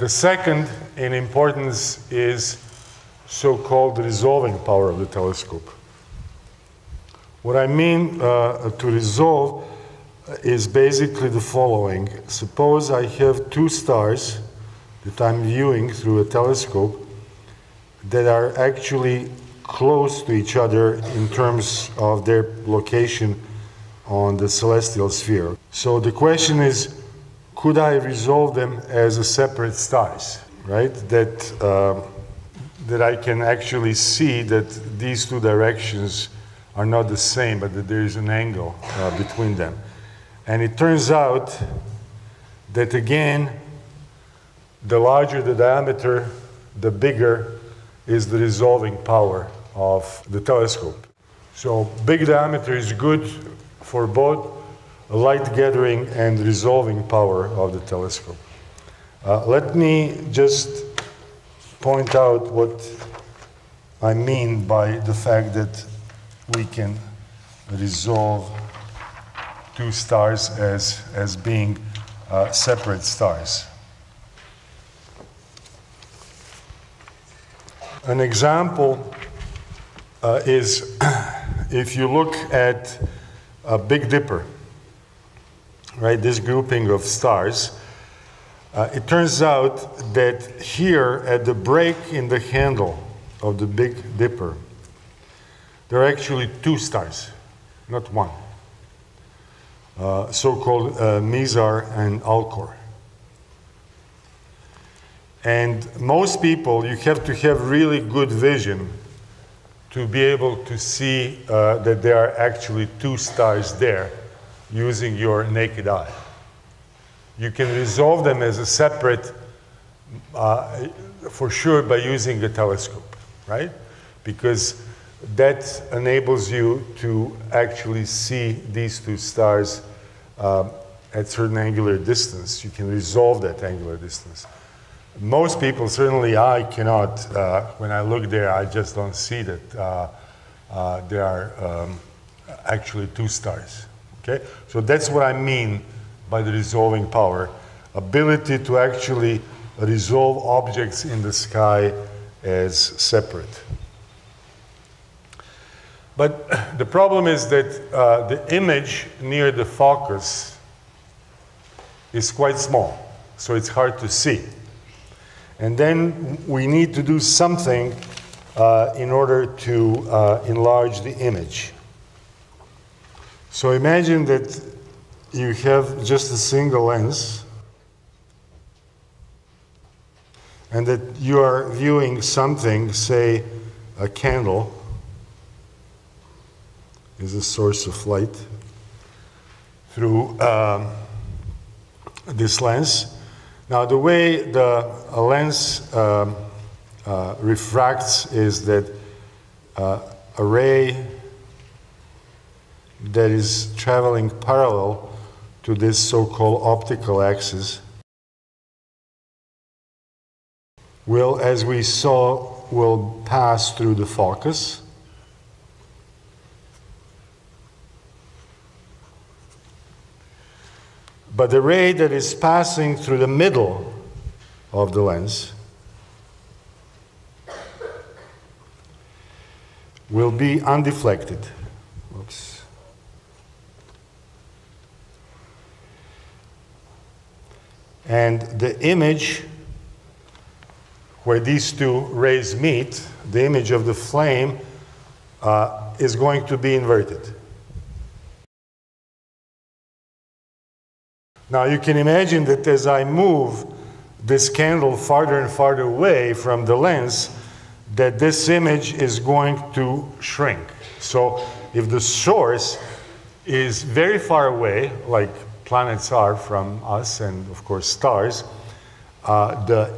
The second in importance is so-called resolving power of the telescope. What I mean to resolve is basically the following. Suppose I have two stars that I'm viewing through a telescope that are actually close to each other in terms of their location on the celestial sphere. So the question is, could I resolve them as separate stars, right? That I can actually see that these two directions are not the same, but that there is an angle between them. And it turns out that, again, the larger the diameter, the bigger is the resolving power of the telescope. So big diameter is good for both light gathering and resolving power of the telescope. Let me just point out what I mean by the fact that we can resolve two stars as being separate stars. An example is if you look at a Big Dipper, right, this grouping of stars, it turns out that here at the break in the handle of the Big Dipper, there are actually two stars, not one, so-called Mizar and Alcor. And most people, you have to have really good vision to be able to see that there are actually two stars there using your naked eye. You can resolve them as a separate, for sure, by using a telescope, right? Because that enables you to actually see these two stars at certain angular distance. You can resolve that angular distance. Most people, certainly I cannot, when I look there, I just don't see that there are actually two stars, okay? So that's what I mean by the resolving power, ability to actually resolve objects in the sky as separate. But the problem is that the image near the focus is quite small, so it's hard to see. And then we need to do something in order to enlarge the image. So imagine that you have just a single lens and that you are viewing something, say a candle is a source of light through this lens. Now, the way the lens refracts is that a ray that is traveling parallel to this so-called optical axis will, as we saw, will pass through the focus. But the ray that is passing through the middle of the lens will be undeflected. Oops. And the image where these two rays meet, the image of the flame, is going to be inverted. Now you can imagine that as I move this candle farther and farther away from the lens, that this image is going to shrink. So if the source is very far away, like planets are from us and of course stars, the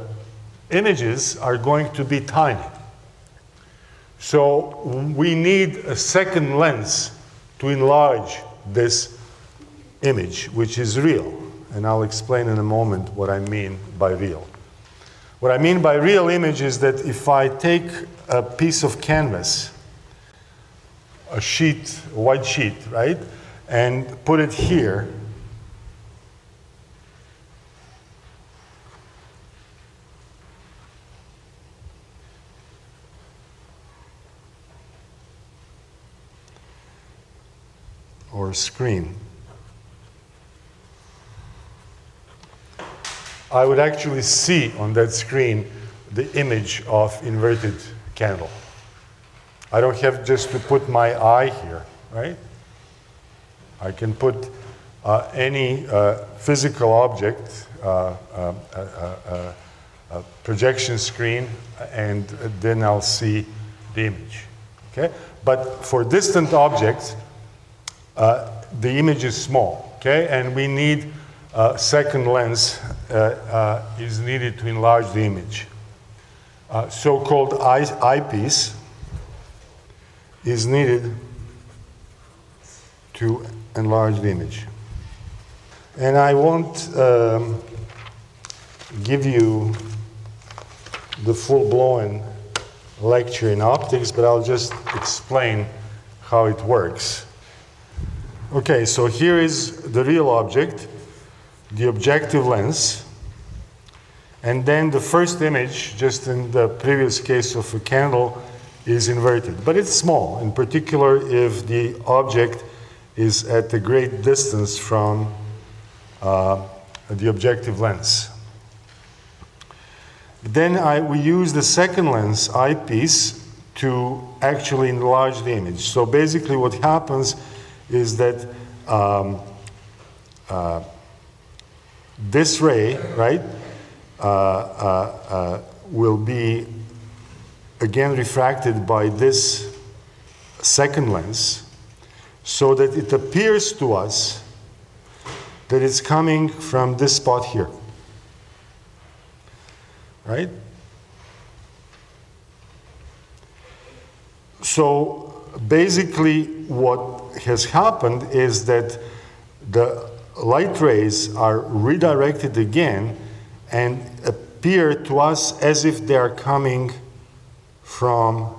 images are going to be tiny. So we need a second lens to enlarge this image, which is real. And I'll explain in a moment what I mean by real. What I mean by real image is that if I take a piece of canvas, a sheet, a white sheet, right, and put it here, or screen, I would actually see on that screen the image of inverted candle. I don't have just to put my eye here, right? I can put any physical object, a projection screen, and then I'll see the image, okay? But for distant objects, the image is small, okay? And we need a second lens is needed to enlarge the image. So-called eyepiece is needed to enlarge the image. And I won't give you the full-blown lecture in optics, but I'll just explain how it works. Okay, so here is the real object, the objective lens, and then the first image, just in the previous case of a candle, is inverted. But it's small, in particular if the object is at a great distance from the objective lens. Then we use the second lens, eyepiece, to actually enlarge the image. So basically what happens is that this ray, right, will be again refracted by this second lens, so that it appears to us that it's coming from this spot here, right? So basically what has happened is that the light rays are redirected again and appear to us as if they are coming from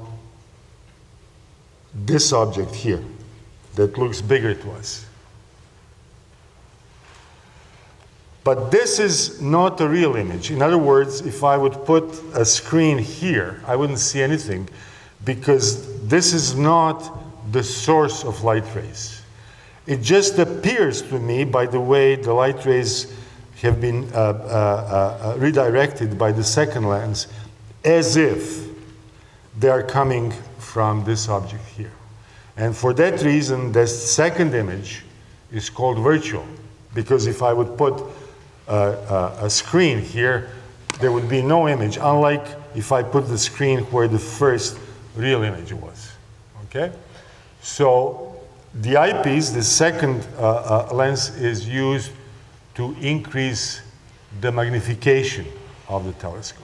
this object here that looks bigger to us. But this is not a real image. In other words, if I would put a screen here, I wouldn't see anything, because this is not the source of light rays. It just appears to me, by the way the light rays have been redirected by the second lens, as if they are coming from this object here. And for that reason, the second image is called virtual, because if I would put a screen here, there would be no image, unlike if I put the screen where the first real image was, okay? So the eyepiece, the second lens, is used to increase the magnification of the telescope.